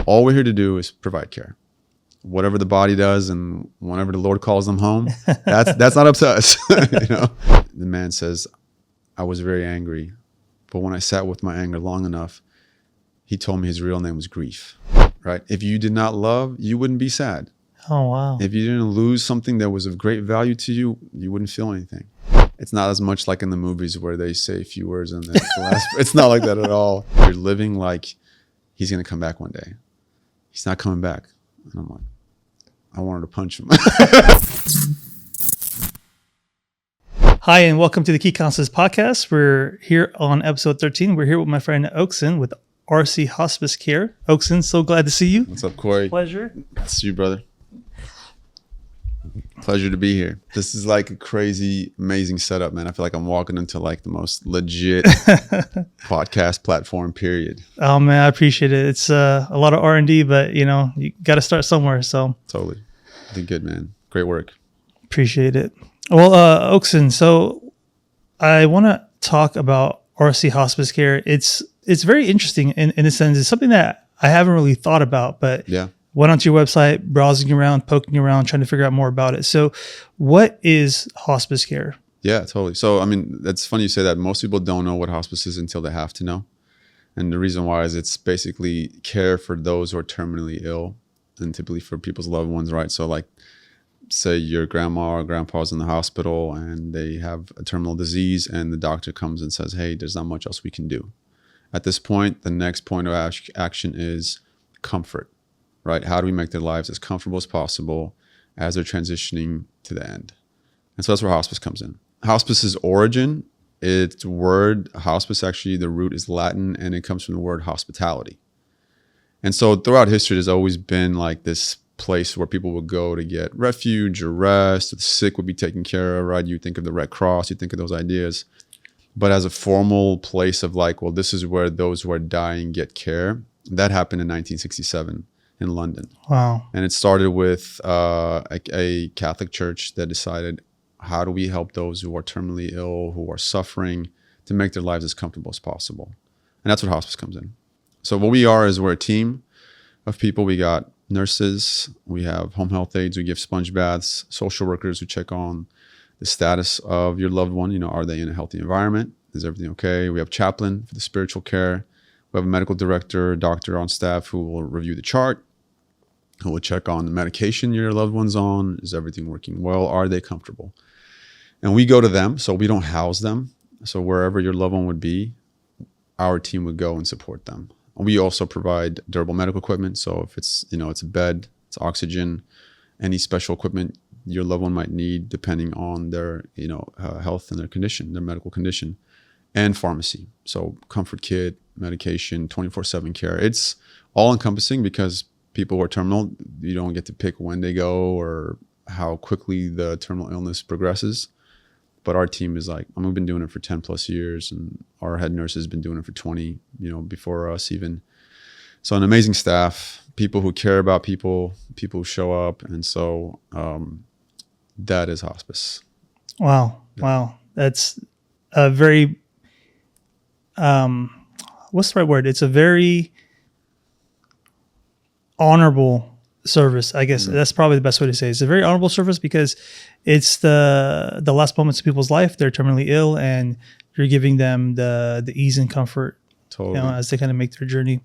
All we're here to do is provide care. Whatever the body does and whenever the Lord calls them home, that's not up to us. You know? The man says, I was very angry, but when I sat with my anger long enough, he told me his real name was grief, right? If you did not love, you wouldn't be sad. Oh, wow. If you didn't lose something that was of great value to you, you wouldn't feel anything. It's not as much like in the movies where they say a few words and then it's the last. It's not like that at all. You're living like he's going to come back one day. He's not coming back. And I'm like, I wanted to punch him. Hi, and welcome to the Key Counselors Podcast. We're here on episode 13. We're here with my friend Oakson with RC Hospice Care. Oakson, so glad to see you. What's up, Corey? Pleasure. Good to see you, brother. Pleasure to be here. This is like a crazy, amazing setup, man. I feel like I'm walking into like the most legit podcast platform, period. Oh, man, I appreciate it. It's a lot of R&D, but, you know, you got to start somewhere. So Totally. I did good, man. Great work. Appreciate it. Well, Oakson, so I want to talk about RC Hospice Care. It's very interesting in a sense. It's something that I haven't really thought about, but yeah. Went onto your website, browsing around, poking around, trying to figure out more about it. So what is hospice care? Yeah, totally. So, I mean, that's funny you say that. Most people don't know what hospice is until they have to know. And the reason why is it's basically care for those who are terminally ill and typically for people's loved ones, right? So like, say your grandma or grandpa's in the hospital and they have a terminal disease and the doctor comes and says, hey, there's not much else we can do. At this point, the next point of action is comfort. Right? How do we make their lives as comfortable as possible as they're transitioning to the end? And so that's where hospice comes in. Hospice's origin, its word, hospice, actually, the root is Latin and it comes from the word hospitality. And so throughout history, there's always been like this place where people would go to get refuge or rest. The sick would be taken care of, right? You think of the Red Cross, you think of those ideas. But as a formal place of like, well, this is where those who are dying get care, that happened in 1967. In London. Wow. And it started with a Catholic church that decided, how do we help those who are terminally ill, who are suffering, to make their lives as comfortable as possible? And that's what hospice comes in. So what we are is we're a team of people. We got nurses, we have home health aides, we give sponge baths, social workers who check on the status of your loved one. You know, are they in a healthy environment? Is everything okay? We have chaplain for the spiritual care. We have a medical director, doctor on staff who will review the chart, who will check on the medication your loved one's on. Is everything working well? Are they comfortable? And we go to them, so we don't house them. So wherever your loved one would be, our team would go and support them. We also provide durable medical equipment. So if it's, you know, it's a bed, it's oxygen, any special equipment your loved one might need depending on their, you know, health and their condition, their medical condition, and pharmacy. So comfort kit, medication, 24/7 care. It's all encompassing because people who are terminal, you don't get to pick when they go or how quickly the terminal illness progresses. But our team is like, I mean, we've been doing it for 10 plus years and our head nurse has been doing it for 20, you know, before us even. So an amazing staff, people who care about people, people who show up. And so that is hospice. Wow. Yeah. Wow. That's a very, what's the right word? It's a very honorable service. I guess that's probably the best way to say it. It's a very honorable service because it's the last moments of people's life. They're terminally ill and you're giving them the ease and comfort, totally, you know, as they kind of make their journey.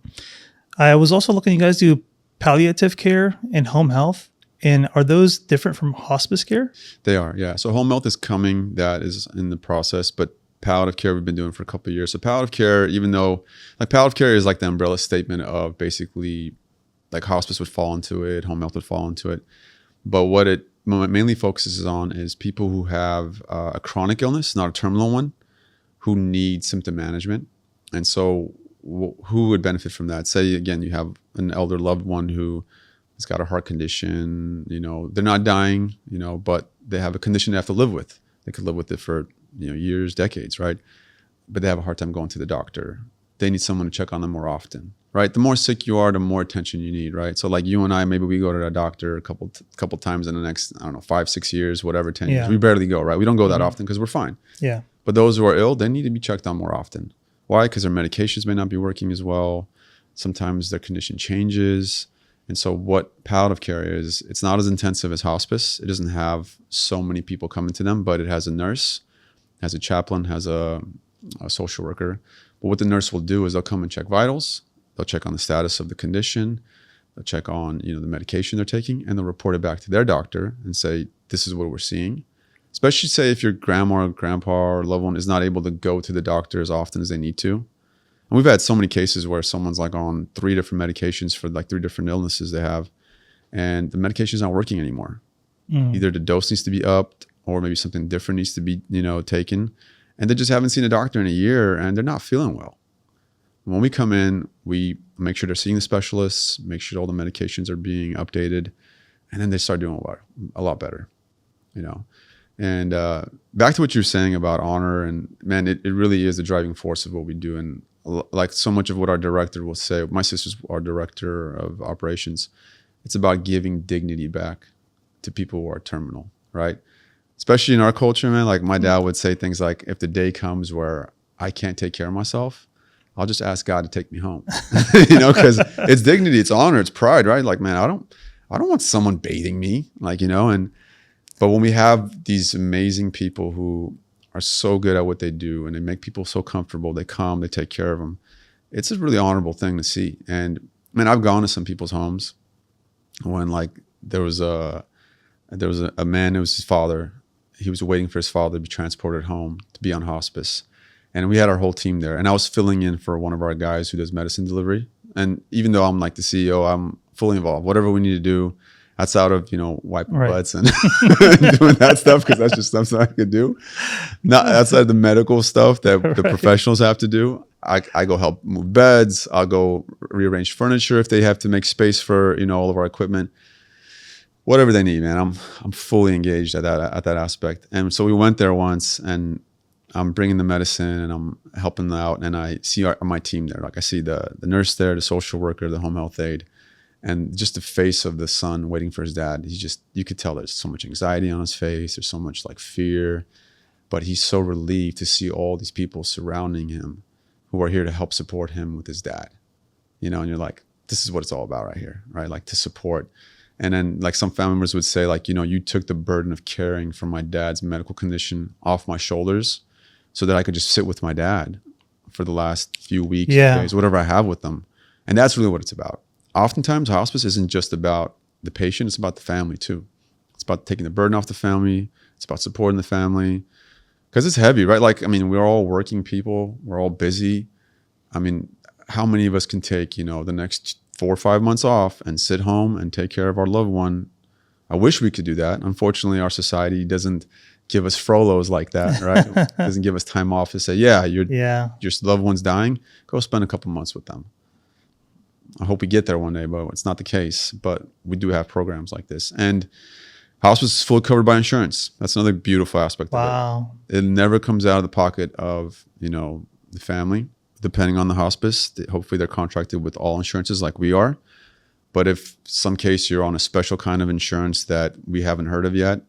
I was also looking, you guys do palliative care and home health. And are those different from hospice care? They are, yeah. So home health is coming. That is in the process, but palliative care we've been doing for a couple of years. So palliative care, even though like palliative care is like the umbrella statement of basically like hospice would fall into it, home health would fall into it. But what it mainly focuses on is people who have a chronic illness, not a terminal one, who need symptom management. And so who would benefit from that? Say, again, you have an elder loved one who has got a heart condition, you know, they're not dying, you know, but they have a condition they have to live with. They could live with it for, you know, years, decades, right? But they have a hard time going to the doctor. They need someone to check on them more often, right? The more sick you are, the more attention you need, right? So like you and I, maybe we go to the doctor a couple times in the next, I don't know, 5-6 years, whatever, 10 years. We barely go, right? We don't go that often because we're fine. Yeah. But those who are ill, they need to be checked on more often. Why? Because their medications may not be working as well. Sometimes their condition changes. And so what palliative care is, it's not as intensive as hospice. It doesn't have so many people coming to them, but it has a nurse, has a chaplain, has a social worker. But what the nurse will do is they'll come and check vitals. They'll check on the status of the condition. They'll check on, the medication they're taking, and they'll report it back to their doctor and say, this is what we're seeing. Especially say if your grandma or grandpa or loved one is not able to go to the doctor as often as they need to. And we've had so many cases where someone's like on 3 different medications for like 3 different illnesses they have, and the medication is not working anymore. Either the dose needs to be upped, or maybe something different needs to be, taken. And they just haven't seen a doctor in a year, and they're not feeling well. When we come in, we make sure they're seeing the specialists, make sure all the medications are being updated, and then they start doing a lot better, And back to what you're saying about honor, and man, it really is the driving force of what we do. And like so much of what our director will say, my sister's our director of operations, it's about giving dignity back to people who are terminal, right? Especially in our culture, man. Like my dad would say things like, if the day comes where I can't take care of myself, I'll just ask God to take me home, because it's dignity, it's honor, it's pride, right? Like, man, I don't want someone bathing me, but when we have these amazing people who are so good at what they do and they make people so comfortable, they come, they take care of them. It's a really honorable thing to see. And man, I've gone to some people's homes when like there was a man, it was his father. He was waiting for his father to be transported home to be on hospice. And we had our whole team there. And I was filling in for one of our guys who does medicine delivery. And even though I'm like the CEO, I'm fully involved. Whatever we need to do, that's out of, wiping butts and doing that stuff, because that's just stuff that I could do. Not outside the medical stuff that the professionals have to do. I go help move beds. I'll go rearrange furniture if they have to make space for, all of our equipment. Whatever they need, man. I'm fully engaged at that aspect. And so we went there once, and I'm bringing the medicine and I'm helping them out. And I see my team there. Like I see the nurse there, the social worker, the home health aide. And just the face of the son waiting for his dad, you could tell there's so much anxiety on his face. There's so much like fear, but he's so relieved to see all these people surrounding him who are here to help support him with his dad, and you're like, this is what it's all about right here, right? Like to support. And then like some family members would say like, you took the burden of caring for my dad's medical condition off my shoulders so that I could just sit with my dad for the last few weeks, days, whatever I have with them. And that's really what it's about. Oftentimes, hospice isn't just about the patient, it's about the family too. It's about taking the burden off the family. It's about supporting the family. Because it's heavy, right? Like, we're all working people. We're all busy. How many of us can take, the next 4 or 5 months off and sit home and take care of our loved one? I wish we could do that. Unfortunately, our society doesn't give us furloughs like that, right? It doesn't give us time off to say, your loved one's dying. Go spend a couple months with them. I hope we get there one day, but it's not the case. But we do have programs like this. And hospice is fully covered by insurance. That's another beautiful aspect of it. It never comes out of the pocket of, the family, depending on the hospice. Hopefully they're contracted with all insurances like we are. But if some case you're on a special kind of insurance that we haven't heard of yet,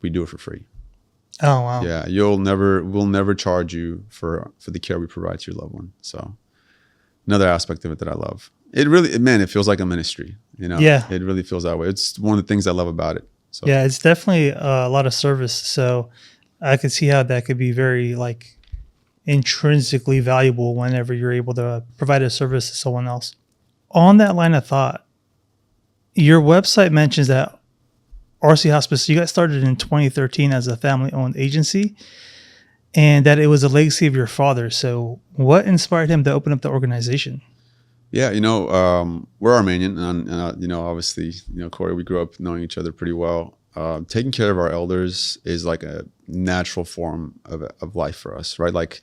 we do it for free. Oh, wow. Yeah, we'll never charge you for the care we provide to your loved one. So another aspect of it that I love. It really, it feels like a ministry, Yeah. It really feels that way. It's one of the things I love about it. So. Yeah, it's definitely a lot of service. So I could see how that could be very like intrinsically valuable whenever you're able to provide a service to someone else. On that line of thought, your website mentions that RC Hospice, you got started in 2013 as a family-owned agency, and that it was a legacy of your father. So what inspired him to open up the organization? Yeah, we're Armenian, and obviously, Corey, we grew up knowing each other pretty well. Taking care of our elders is like a natural form of life for us, right? Like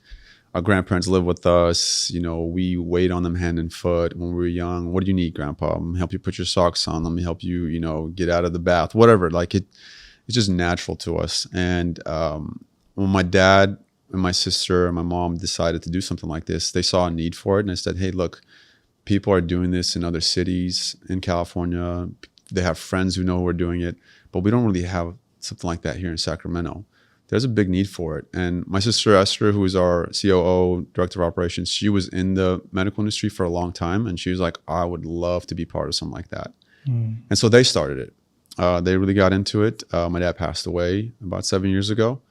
our grandparents live with us. We wait on them hand and foot when we were young. What do you need, Grandpa? Let me help you put your socks on. Let me help you, get out of the bath, whatever. Like it's just natural to us. And when my dad and my sister and my mom decided to do something like this, they saw a need for it. And I said, hey, look, people are doing this in other cities in California. They have friends who know who are doing it, but we don't really have something like that here in Sacramento. there's a big need for it. And my sister Esther, who is our COO, director of operations, she was in the medical industry for a long time, and she was like, I would love to be part of something like that. And so they started it. They really got into it. My dad passed away about 7 years ago.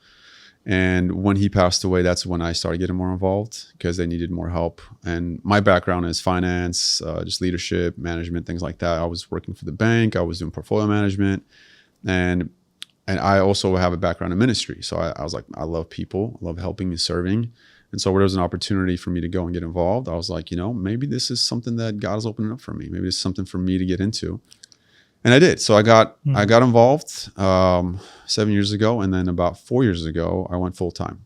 And when he passed away, that's when I started getting more involved because they needed more help. And my background is finance, just leadership, management, things like that. I was working for the bank. I was doing portfolio management. And I also have a background in ministry. So I was like, I love people. I love helping and serving. And so where there was an opportunity for me to go and get involved, I was like, maybe this is something that God is opening up for me. Maybe it's something for me to get into. And I did. So I got involved 7 years ago. And then about 4 years ago, I went full time.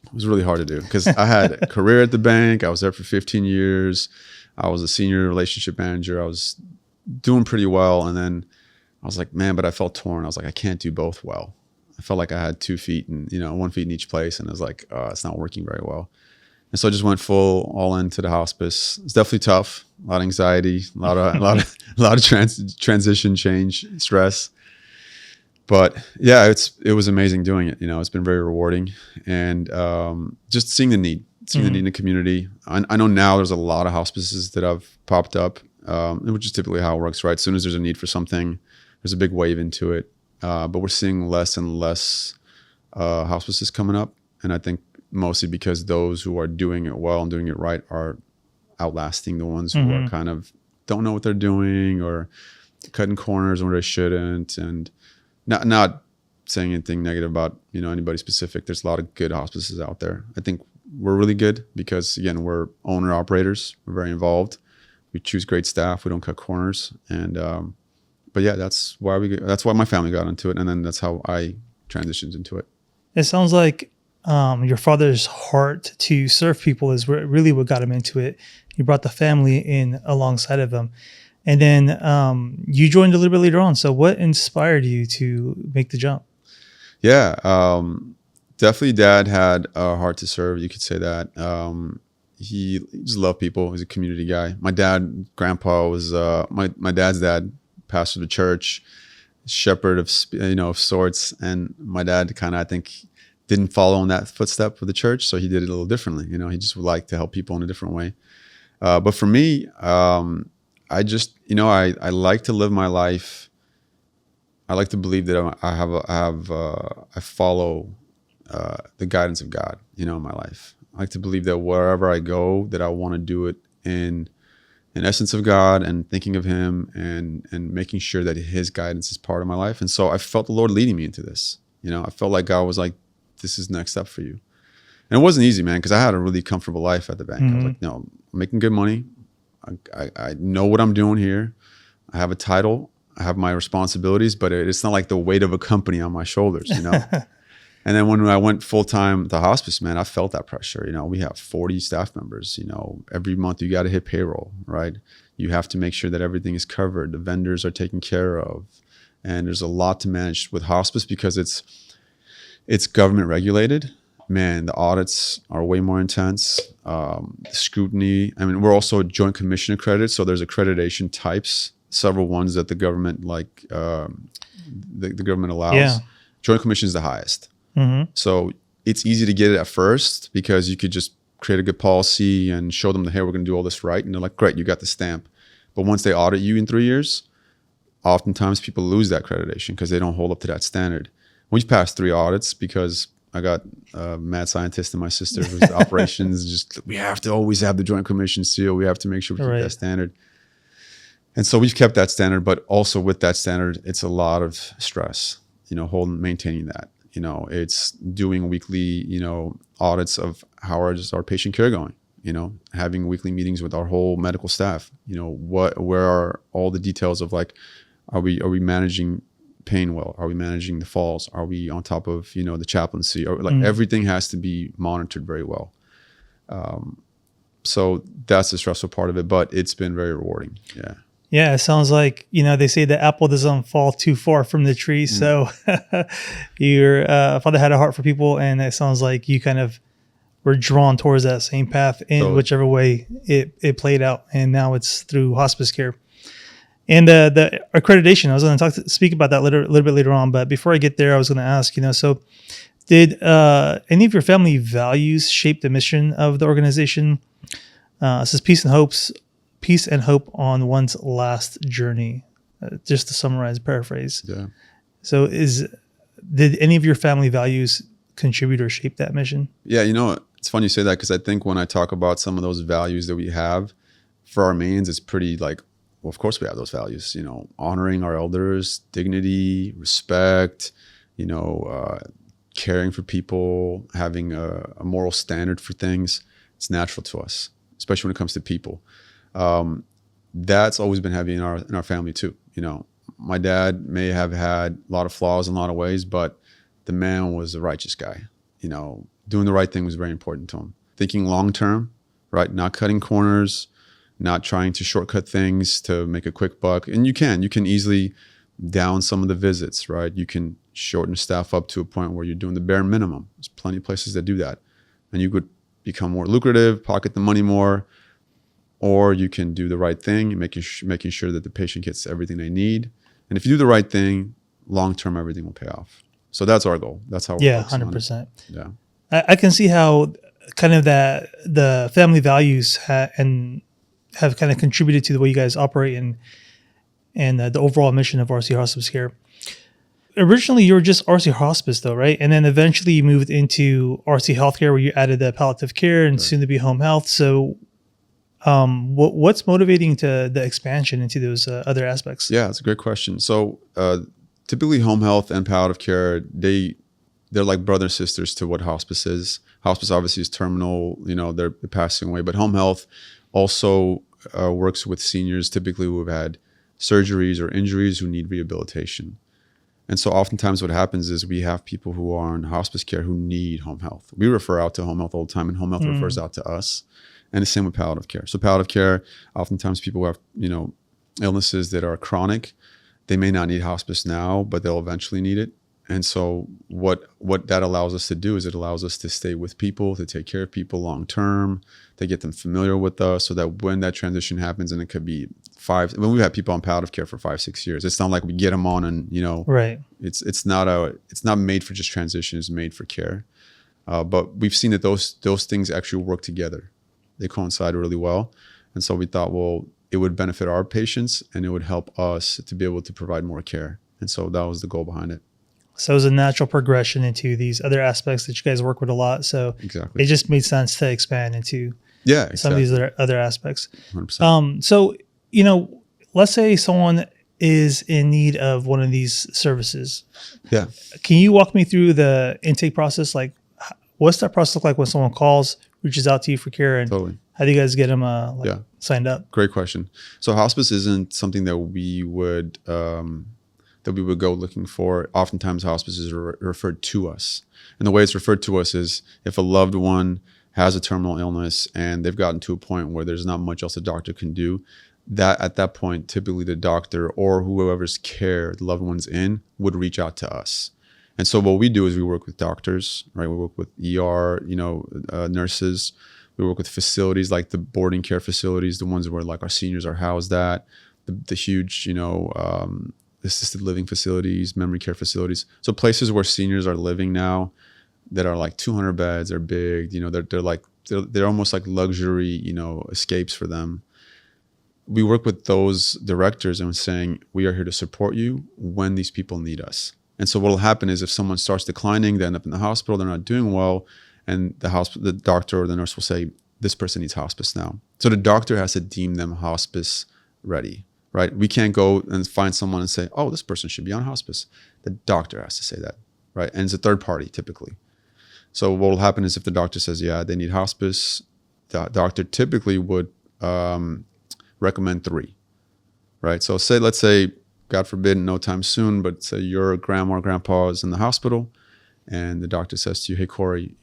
It was really hard to do because I had a career at the bank. I was there for 15 years. I was a senior relationship manager. I was doing pretty well. And then I was like, man, but I felt torn. I was like, I can't do both well. I felt like I had 2 feet and, 1 feet in each place. And I was like, it's not working very well. And so I just went all into the hospice. It's definitely tough. A lot of anxiety, a lot of transition change, stress. But yeah, it was amazing doing it. It's been very rewarding. And just seeing the need in the community. I know now there's a lot of hospices that have popped up, which is typically how it works, right? As soon as there's a need for something, there's a big wave into it. But we're seeing less and less hospices coming up. And I think mostly because those who are doing it well and doing it right are outlasting the ones who are kind of don't know what they're doing or cutting corners where they shouldn't. And not saying anything negative about, anybody specific. There's a lot of good hospices out there. I think we're really good because, again, we're owner operators. We're very involved. We choose great staff. We don't cut corners. And, but yeah, that's why my family got into it. And then that's how I transitioned into it. It sounds like your father's heart to serve people is really what got him into it. You brought the family in alongside of him. And then you joined a little bit later on. So what inspired you to make the jump? Yeah, definitely dad had a heart to serve. You could say that. He just loved people. He's a community guy. My grandpa was, my dad's dad pastored the church, shepherd of sorts. And my dad kind of, I think, didn't follow in that footstep of the church. So he did it a little differently. He just would like to help people in a different way. But for me, I just, I like to live my life. I like to believe that I follow the guidance of God, in my life. I like to believe that wherever I go, that I want to do it in essence of God and thinking of Him and making sure that His guidance is part of my life. And so I felt the Lord leading me into this. I felt like God was like, this is the next step for you. And it wasn't easy, man, because I had a really comfortable life at the bank. I was like, no, I'm making good money. I know what I'm doing here. I have a title. I have my responsibilities, but it's not like the weight of a company on my shoulders, And then when I went full-time to hospice, man, I felt that pressure. We have 40 staff members. Every month you got to hit payroll, right? You have to make sure that everything is covered. The vendors are taken care of. And there's a lot to manage with hospice because it's government regulated. Man, the audits are way more intense. Scrutiny. I mean, we're also Joint Commission accredited, so there's accreditation types, several ones that the government the government allows. Yeah. Joint Commission is the highest. So it's easy to get it at first because you could just create a good policy and show them that, hey, we're going to do all this right. And they're like, great, you got the stamp. But once they audit you in 3 years, oftentimes people lose that accreditation because they don't hold up to that standard. We've passed 3 audits because I got a mad scientist and my sister who's operations. We have to always have the Joint Commission seal. We have to make sure we keep that standard. And so we've kept that standard, but also with that standard, it's a lot of stress, maintaining that. It's doing weekly, audits of how is our patient care going, having weekly meetings with our whole medical staff, where are all the details of like, are we managing pain well? Are we managing the falls? Are we on top of, the chaplaincy? Or everything has to be monitored very well. So that's the stressful part of it, but it's been very rewarding. Yeah. Yeah, it sounds like, they say the apple doesn't fall too far from the tree. So your father had a heart for people, and it sounds like you kind of were drawn towards that same path in whichever way it played out. And now it's through hospice care. And the accreditation, I was going to speak about that a little bit later on. But before I get there, I was going to ask, so Did any of your family values shape the mission of the organization? It says peace and hope on one's last journey. Just to summarize, paraphrase. Yeah. So, did any of your family values contribute or shape that mission? Yeah, it's funny you say that, because I think when I talk about some of those values that we have for our mains, it's pretty like, well, of course we have those values, honoring our elders, dignity, respect, caring for people, having a moral standard for things. It's natural to us, especially when it comes to people. That's always been heavy in our family too. My dad may have had a lot of flaws in a lot of ways, but the man was a righteous guy. Doing the right thing was very important to him. Thinking long term, right? Not cutting corners, not trying to shortcut things to make a quick buck. And you can easily down some of the visits, right? You can shorten staff up to a point where you're doing the bare minimum. There's plenty of places that do that. And you could become more lucrative, pocket the money more, or you can do the right thing, making sure that the patient gets everything they need. And if you do the right thing, long term, everything will pay off. So that's our goal. That's how we're 100%. Yeah. I can see how kind of that the family values have kind of contributed to the way you guys operate and the overall mission of RC Hospice Care. Originally, you were just RC Hospice, though, right? And then eventually you moved into RC Healthcare, where you added the palliative care and soon to be home health. So what's motivating the expansion into those other aspects? Yeah, that's a great question. So typically home health and palliative care, they're like brother and sisters to what hospice is. Hospice obviously is terminal, they're passing away, but home health also works with seniors typically who have had surgeries or injuries who need rehabilitation. And so oftentimes what happens is we have people who are in hospice care who need home health. We refer out to home health all the time, and home health refers out to us. And the same with palliative care. So palliative care, oftentimes people who have, illnesses that are chronic, they may not need hospice now, but they'll eventually need it. And so what that allows us to do is it allows us to stay with people, to take care of people long term, to get them familiar with us, so that when that transition happens, and it could be when we've had people on palliative care for 5-6 years, it's not like we get them on and right. It's not made for just transition, it's made for care. But we've seen that those things actually work together. They coincide really well. And so we thought, well, it would benefit our patients and it would help us to be able to provide more care. And so that was the goal behind it. So it was a natural progression into these other aspects that you guys work with a lot. So exactly, it just made sense to expand into some of these other aspects. 100%. So, let's say someone is in need of one of these services. Yeah. Can you walk me through the intake process? Like, what's that process look like when someone calls, reaches out to you for care, and totally. How do you guys get them signed up? Great question. So hospice isn't something that we would go looking for. Oftentimes hospice is referred to us. And the way it's referred to us is if a loved one has a terminal illness and they've gotten to a point where there's not much else the doctor can do, that at that point, typically the doctor or whoever's care the loved one's in would reach out to us. And so what we do is we work with doctors, right? We work with ER, nurses. We work with facilities like the boarding care facilities, the ones where like our seniors are housed at, the huge, assisted living facilities, memory care facilities. So places where seniors are living now that are like 200 beds, they're big, they're almost like luxury, escapes for them. We work with those directors and saying, we are here to support you when these people need us. And so what will happen is if someone starts declining, they end up in the hospital, they're not doing well, and the doctor or the nurse will say, this person needs hospice now. So the doctor has to deem them hospice ready, right? We can't go and find someone and say, oh, this person should be on hospice. The doctor has to say that, right? And it's a third party typically. So what will happen is if the doctor says, yeah, they need hospice, the doctor typically would recommend 3, right? So let's say, God forbid, no time soon, but say your grandma or grandpa is in the hospital and the doctor says to you, hey, Corey,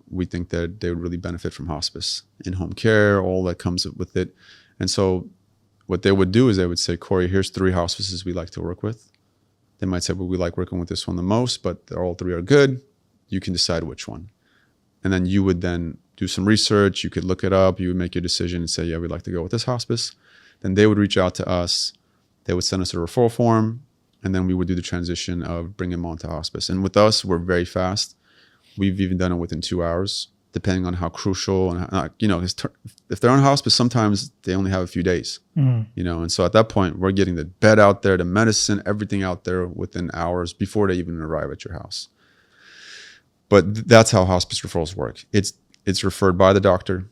we think that they would really benefit from hospice, in-home care, all that comes with it. And so what they would do is they would say, Corey, here's 3 hospices we like to work with. They might say, well, we like working with this one the most, but all 3 are good. You can decide which one. And then you would then do some research. You could look it up. You would make your decision and say, yeah, we'd like to go with this hospice. Then they would reach out to us. They would send us a referral form, and then we would do the transition of bringing them on to hospice. And with us, we're very fast. We've even done it within 2 hours, depending on how crucial and how, if they're on hospice, sometimes they only have a few days, and so at that point, we're getting the bed out there, the medicine, everything out there within hours before they even arrive at your house. But that's how hospice referrals work. It's referred by the doctor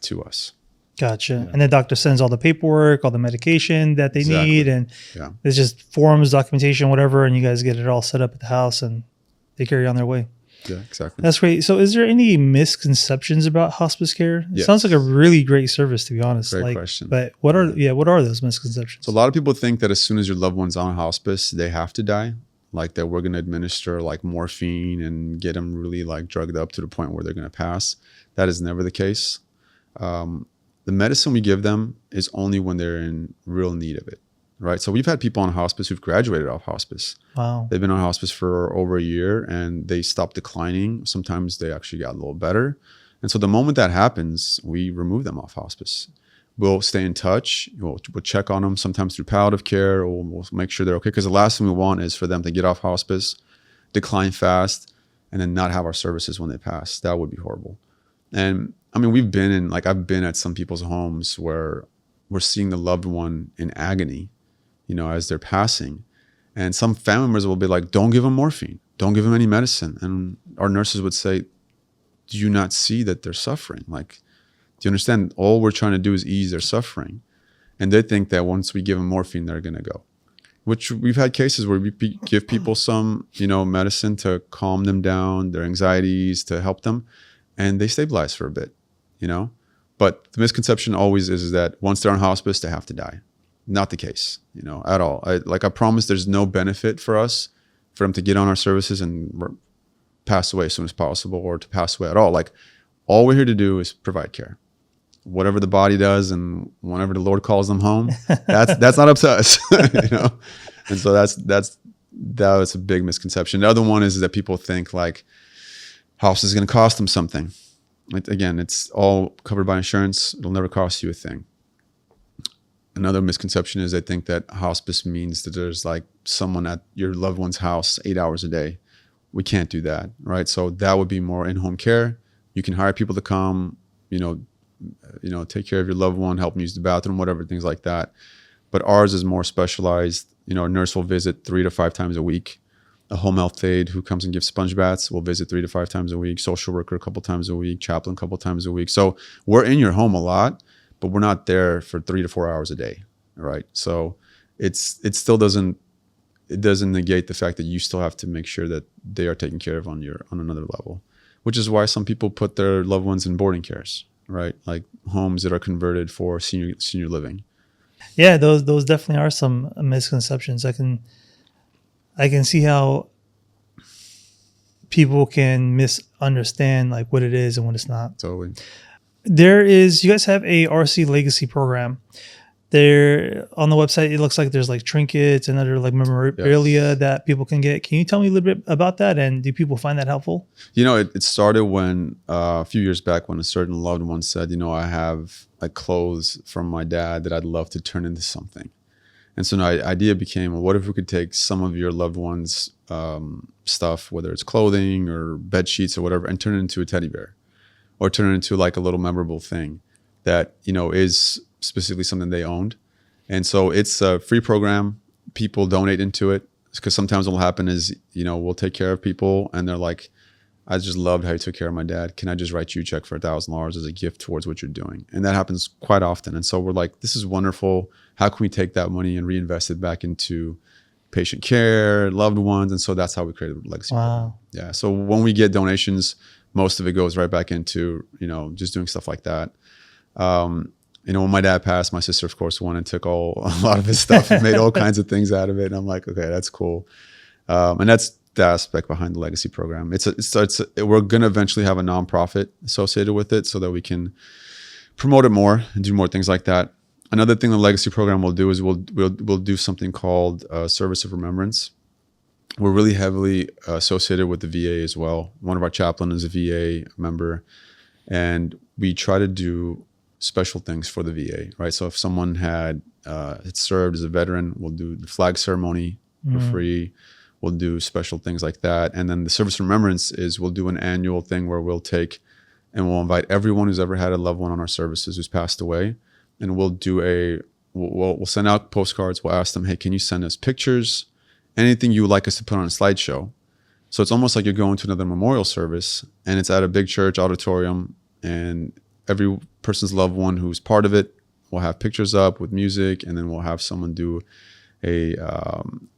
to us. Gotcha. Yeah. And the doctor sends all the paperwork, all the medication that they need, and it's just forms, documentation, whatever, and you guys get it all set up at the house and they carry on their way. Yeah, exactly. That's great. So is there any misconceptions about hospice care? It sounds like a really great service, to be honest. Great question. But what are those misconceptions? So a lot of people think that as soon as your loved one's on hospice, they have to die. Like that we're going to administer like morphine and get them really like drugged up to the point where they're going to pass. That is never the case. The medicine we give them is only when they're in real need of it, right? So we've had people on hospice who've graduated off hospice. Wow. They've been on hospice for over a year and they stopped declining. Sometimes they actually got a little better. And so the moment that happens, we remove them off hospice. We'll stay in touch. We'll check on them sometimes through palliative care, or we'll make sure they're okay. Because the last thing we want is for them to get off hospice, decline fast, and then not have our services when they pass. That would be horrible. And I mean, I've been at some people's homes where we're seeing the loved one in agony, as they're passing. And some family members will be like, don't give them morphine. Don't give them any medicine. And our nurses would say, do you not see that they're suffering? Like, do you understand? All we're trying to do is ease their suffering. And they think that once we give them morphine, they're going to go. Which we've had cases where we give people some, medicine to calm them down, their anxieties, to help them. And they stabilize for a bit, But the misconception always is that once they're on hospice, they have to die. Not the case, at all. I promise there's no benefit for us for them to get on our services and pass away as soon as possible, or to pass away at all. Like, all we're here to do is provide care. Whatever the body does and whenever the Lord calls them home, that's not up to us, And so that was a big misconception. The other one is that people think like hospice is going to cost them something. Again, it's all covered by insurance. It'll never cost you a thing. Another misconception is they think that hospice means that there's like someone at your loved one's house 8 hours a day. We can't do that, right? So that would be more in-home care. You can hire people to come, take care of your loved one, help them use the bathroom, whatever, things like that. But ours is more specialized. A nurse will visit 3 to 5 times a week. A home health aide who comes and gives sponge baths will visit 3 to 5 times a week. Social worker a couple times a week. Chaplain a couple times a week. So we're in your home a lot, but we're not there for 3 to 4 hours a day, right? So it doesn't negate the fact that you still have to make sure that they are taken care of on another level, which is why some people put their loved ones in boarding cares, right? Like homes that are converted for senior living. Yeah, those definitely are some misconceptions. I can see how people can misunderstand like what it is and what it's not. Totally. You guys have a RC Legacy program. There on the website, it looks like there's like trinkets and other like memorabilia that people can get. Can you tell me a little bit about that? And do people find that helpful? It started when a few years back when a certain loved one said, I have like clothes from my dad that I'd love to turn into something. And so the idea became, well, what if we could take some of your loved one's stuff, whether it's clothing or bed sheets or whatever, and turn it into a teddy bear, or turn it into like a little memorable thing that, is specifically something they owned. And so it's a free program. People donate into it, because sometimes what will happen is, we'll take care of people and they're like, I just loved how you took care of my dad. Can I just write you a check for $1,000 as a gift towards what you're doing? And that happens quite often. And so we're like, this is wonderful. How can we take that money and reinvest it back into patient care, loved ones? And so that's how we created the Legacy program. Yeah. So when we get donations, most of it goes right back into, just doing stuff like that. When my dad passed, my sister, of course, went and took a lot of his stuff and made all kinds of things out of it. And I'm like, okay, that's cool. And that's the aspect behind the Legacy program. We're going to eventually have a nonprofit associated with it so that we can promote it more and do more things like that. Another thing the Legacy program will do is we'll do something called Service of Remembrance. We're really heavily associated with the VA as well. One of our chaplain is a VA member, and we try to do special things for the VA, right? So if someone had served as a veteran, we'll do the flag ceremony for free. we'll do special things like that. And then the service remembrance is we'll do an annual thing where we'll take and we'll invite everyone who's ever had a loved one on our services who's passed away, and we'll do we'll send out postcards. We'll ask them, hey, can you send us pictures, anything you would like us to put on a slideshow? So it's almost like you're going to another memorial service, and it's at a big church auditorium, and every person's loved one who's part of it will have pictures up with music, and then we'll have someone do a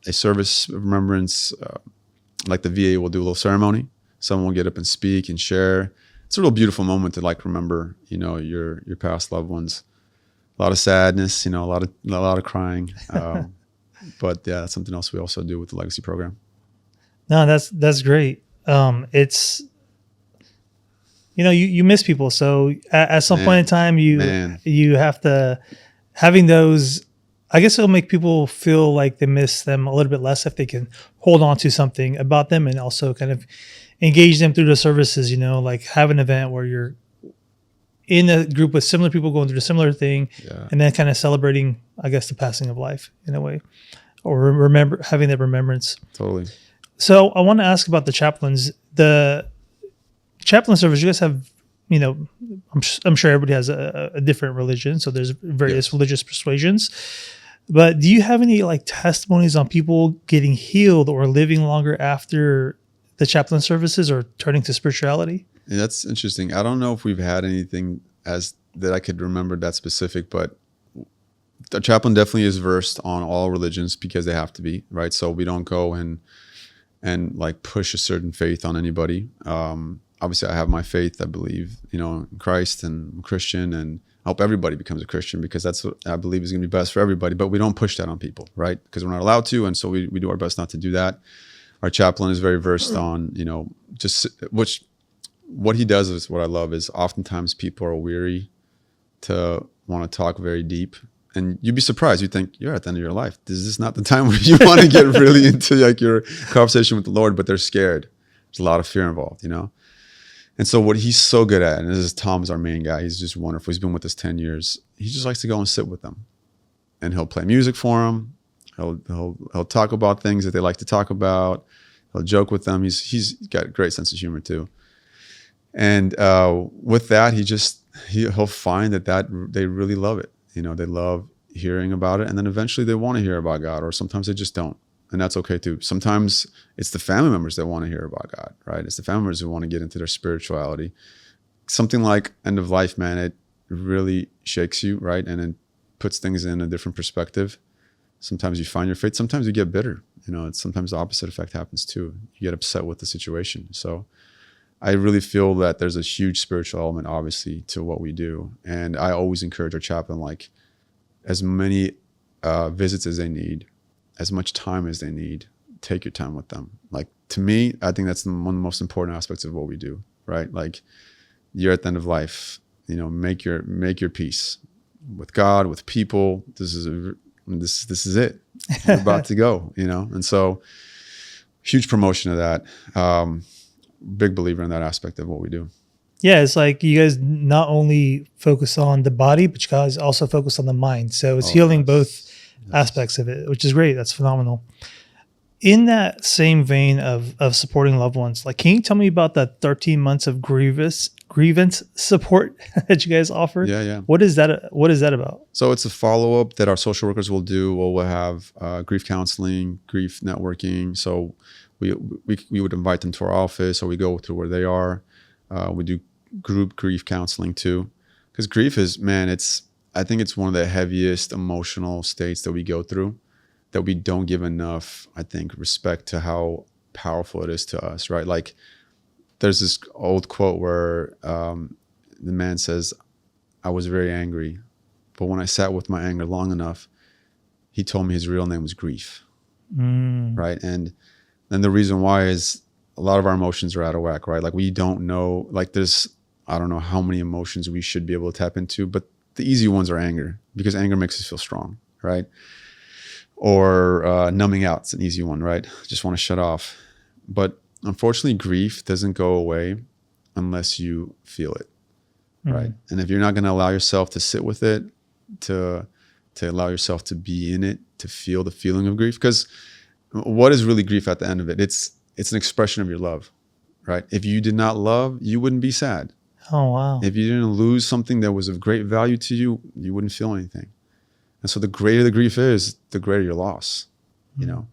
service of remembrance, like the VA will do a little ceremony. Someone will get up and speak and share. It's a real beautiful moment to like remember, your past loved ones. A lot of sadness, a lot of crying. But yeah, that's something else we also do with the legacy program. No, that's great. It's, you miss people. So at some point in time, you have to, having those, I guess it'll make people feel like they miss them a little bit less if they can hold on to something about them, and also kind of engage them through the services, like have an event where you're in a group with similar people going through a similar thing, and then kind of celebrating, I guess, the passing of life in a way, or having that remembrance. Totally. So I want to ask about the chaplains. The chaplain service, you guys have, I'm sure everybody has a different religion, so there's various religious persuasions. But do you have any like testimonies on people getting healed or living longer after the chaplain services or turning to spirituality? Yeah, that's interesting. I don't know if we've had anything as that I could remember that specific, but the chaplain definitely is versed on all religions because they have to be, right? So we don't go and like push a certain faith on anybody. Obviously I have my faith. I believe, in Christ, and I'm a Christian, and I hope everybody becomes a Christian because that's what I believe is going to be best for everybody. But we don't push that on people, right? Because we're not allowed to. And so we do our best not to do that. Our chaplain is very versed on, what he does is what I love is oftentimes people are weary to want to talk very deep. And you'd be surprised. You think you're at the end of your life. This is not the time where you want to get really into like your conversation with the Lord, but they're scared. There's a lot of fear involved, And so what he's so good at, and this is Tom's our main guy. He's just wonderful. He's been with us 10 years. He just likes to go and sit with them, and he'll play music for them. He'll talk about things that they like to talk about. He'll joke with them. He's got a great sense of humor too. And with that, he'll find that they really love it. They love hearing about it, and then eventually they want to hear about God, or sometimes they just don't, and that's okay too. Sometimes it's the family members that want to hear about God, right? It's the family members who want to get into their spirituality. Something like end of life, man, it really shakes you, right? And it puts things in a different perspective. Sometimes you find your faith. Sometimes you get bitter. Sometimes the opposite effect happens too. You get upset with the situation. So I really feel that there's a huge spiritual element, obviously, to what we do. And I always encourage our chaplain, like, as many visits as they need, as much time as they need, take your time with them. Like, to me, I think that's one of the most important aspects of what we do, right? Like, you're at the end of life, make your peace with God, with people. This is it. You're about to go, And so, huge promotion of that. Big believer in that aspect of what we do. Yeah, it's like you guys not only focus on the body, but you guys also focus on the mind. So it's healing both aspects of it, which is great. That's phenomenal. In that same vein of supporting loved ones, like, can you tell me about that 13 months of grievance support that you guys offer? Yeah. What is that about? So it's a follow-up that our social workers will do. We'll have grief counseling, grief networking. So we would invite them to our office, or we go to where they are. We do group grief counseling too, because grief is, I think it's one of the heaviest emotional states that we go through, that we don't give enough, I think, respect to how powerful it is to us, right? Like, there's this old quote where the man says, I was very angry, but when I sat with my anger long enough, he told me his real name was grief, right? And then the reason why is a lot of our emotions are out of whack, right? Like, we don't know, like, I don't know how many emotions we should be able to tap into, but the easy ones are anger, because anger makes us feel strong, right? Or numbing out, it's an easy one, right? Just want to shut off. But unfortunately, grief doesn't go away unless you feel it, right? And if you're not going to allow yourself to sit with it, to allow yourself to be in it, to feel the feeling of grief, because what is really grief at the end of it? It's an expression of your love, right? If you did not love, you wouldn't be sad. Oh, wow. If you didn't lose something that was of great value to you, you wouldn't feel anything. And so the greater the grief is, the greater your loss, you know.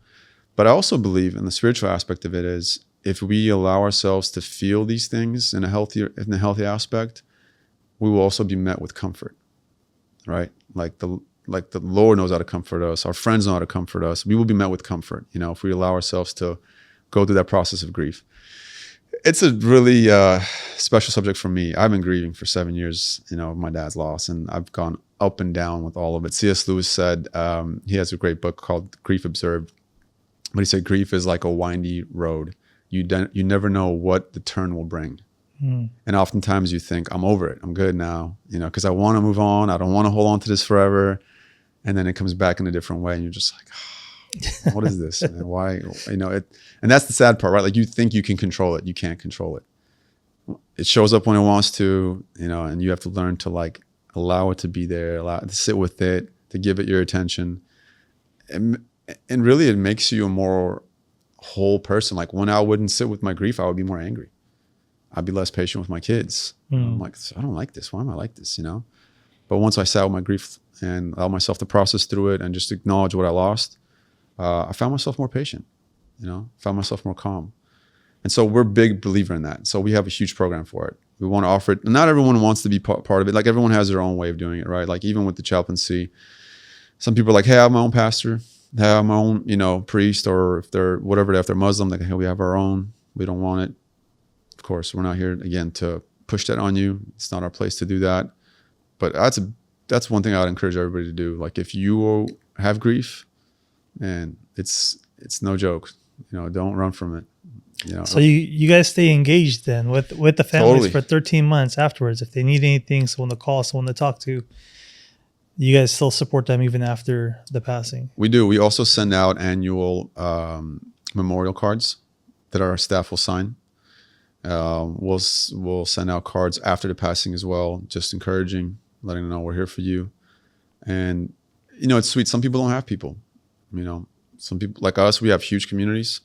But I also believe in the spiritual aspect of it is, if we allow ourselves to feel these things in a healthy aspect, we will also be met with comfort, right? Like the Lord knows how to comfort us. Our friends know how to comfort us. We will be met with comfort, you know, if we allow ourselves to go through that process of grief. It's a really special subject for me. I've been grieving for 7 years, you know, of my dad's loss, and I've gone up and down with all of it. C.S. Lewis said, he has a great book called Grief Observed, but he said grief is like a windy road. You never know what the turn will bring. And oftentimes you think, I'm over it. I'm good now, you know, because I want to move on. I don't want to hold on to this forever. And then it comes back in a different way, and you're just like, oh, what is this? Man? Why? You know, and that's the sad part, right? Like, you think you can control it. You can't control it. It shows up when it wants to, you know, and you have to learn to like allow it to be there, allow it to sit with it, to give it your attention. And really, it makes you a more whole person. Like, when I wouldn't sit with my grief, I would be more angry. I'd be less patient with my kids. I'm like, I don't like this. Why am I like this? You know? But once I sat with my grief and allowed myself to process through it and just acknowledge what I lost, I found myself more patient, you know, found myself more calm. And so we're a big believer in that. So we have a huge program for it. We want to offer it. Not everyone wants to be part of it. Like, everyone has their own way of doing it, right? Like, even with the chaplaincy, some people are like, hey, I have my own pastor. I have my own, you know, priest, or if they're whatever, if they're Muslim, like, hey, we have our own. We don't want it. Of course, we're not here, again, to push that on you. It's not our place to do that. But that's one thing I would encourage everybody to do. Like, if you have grief, and it's no joke, you know, don't run from it. You know. So you guys stay engaged then with the families Totally. for 13 months afterwards. If they need anything, someone to call, someone to talk to, you guys still support them even after the passing. We do. We also send out annual memorial cards that our staff will sign. We'll send out cards after the passing as well, just encouraging, letting them know we're here for you. And, you know, it's sweet. Some people don't have people, you know, some people like us, we have huge communities.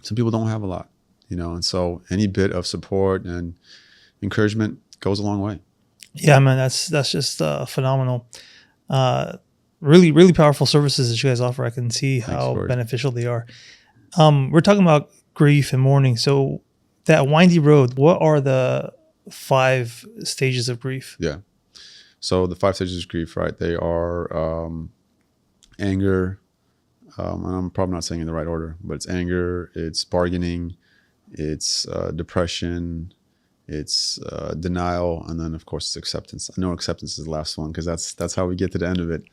Some people don't have a lot, you know, and so any bit of support and encouragement goes a long way. Yeah, man, that's just phenomenal. Really, really powerful services that you guys offer. I can see how beneficial they are. We're talking about grief and mourning. So that windy road, what are the 5 stages of grief? Yeah. So the 5 stages of grief, right? They are anger, and I'm probably not saying in the right order, but it's anger, it's bargaining, it's depression, it's denial, and then of course it's acceptance. I know acceptance is the last one because that's how we get to the end of it.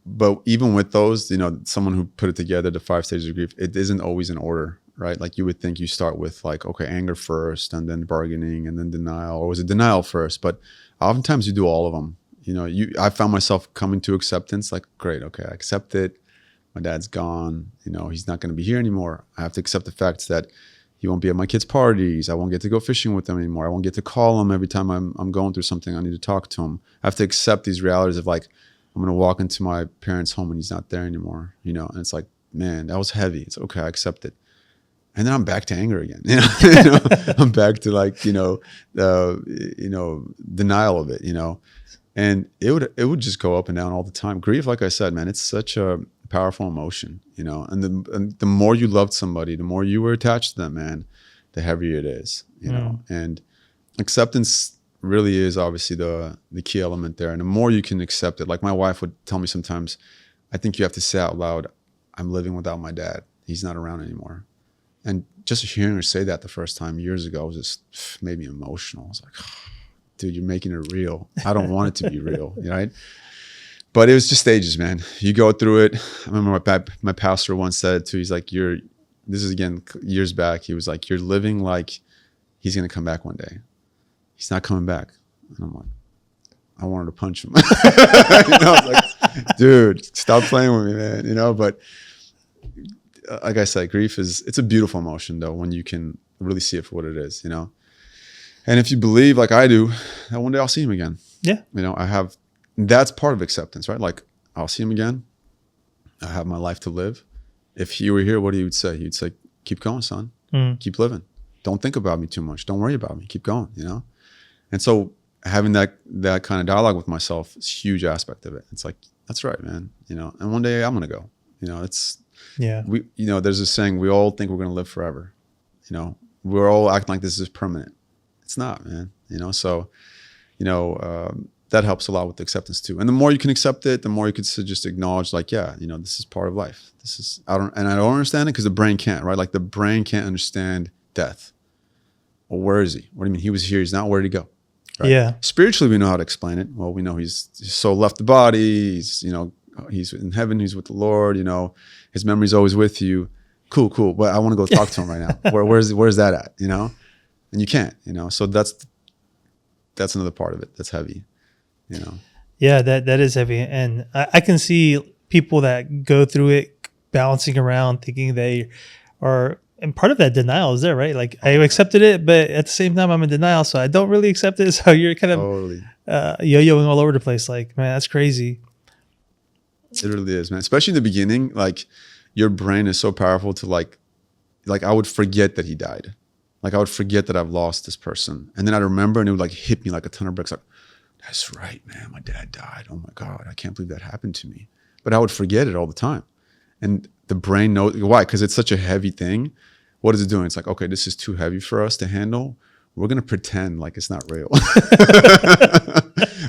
But even with those, you know, someone who put it together, the 5 stages of grief, it isn't always in order, right? Like, you would think you start with like, okay, anger first, and then bargaining, and then denial, or was it denial first? But oftentimes you do all of them. You know, I found myself coming to acceptance, like, great, okay, I accept it. My dad's gone. You know, he's not going to be here anymore. I have to accept the fact that he won't be at my kids' parties. I won't get to go fishing with them anymore. I won't get to call him every time I'm going through something. I need to talk to him. I have to accept these realities of like, I'm going to walk into my parents' home and he's not there anymore. You know, and it's like, man, that was heavy. It's okay. I accept it. And then I'm back to anger again. You know, I'm back to like, denial of it, you know, and it would just go up and down all the time. Grief, like I said, man, it's such a powerful emotion, you know, and the more you loved somebody, the more you were attached to them, man, the heavier it is, you know, and acceptance really is obviously the key element there. And the more you can accept it, like my wife would tell me sometimes, I think you have to say out loud, I'm living without my dad. He's not around anymore. And just hearing her say that the first time years ago was just made me emotional. I was like, oh, dude, you're making it real. I don't want it to be real, right? But it was just stages, man. You go through it. I remember my pastor once said too, he's like, this is again, years back. He was like, you're living like he's going to come back one day. He's not coming back. And I'm like, I wanted to punch him. You know, I was like, dude, stop playing with me, man. You know, but like I said, grief it's a beautiful emotion though, when you can really see it for what it is, you know? And if you believe like I do, that one day I'll see him again. Yeah. You know, that's part of acceptance, right? Like, I'll see him again. I have my life to live. If he were here, what he would say? He'd say, keep going, son. Keep living. Don't think about me too much. Don't worry about me. Keep going, you know? And so having that kind of dialogue with myself is a huge aspect of it. It's like, that's right, man. You know, and one day I'm going to go, you know, there's this saying, we all think we're going to live forever. You know, we're all acting like this is permanent. It's not, man. You know, so, you know, that helps a lot with the acceptance too. And the more you can accept it, the more you can just acknowledge, like, yeah, you know, this is part of life. I don't understand it because the brain can't, right? Like the brain can't understand death. Well, where is he? What do you mean? He was here. He's not. Where did he go? Right? Yeah. Spiritually, we know how to explain it. Well, we know his soul left the body. He's, you know, he's in heaven. He's with the Lord. You know, his memory's always with you. Cool. But I want to go talk to him right now. Where's that at? You know, and you can't. You know, so that's another part of it that's heavy. You know. Yeah, that is heavy, and I can see people that go through it bouncing around, thinking they are. And part of that denial is there, right? Like I accepted it, but at the same time I'm in denial, so I don't really accept it. So you're kind of yo-yoing all over the place. Like, man, that's crazy. It really is, man. Especially in the beginning, like your brain is so powerful to like I would forget that he died. Like I would forget that I've lost this person. And then I'd remember and it would like hit me like a ton of bricks. Like, that's right, man. My dad died. Oh my God. I can't believe that happened to me. But I would forget it all the time. And the brain knows why, because it's such a heavy thing. What is it doing? It's like, okay, this is too heavy for us to handle. We're going to pretend like it's not real.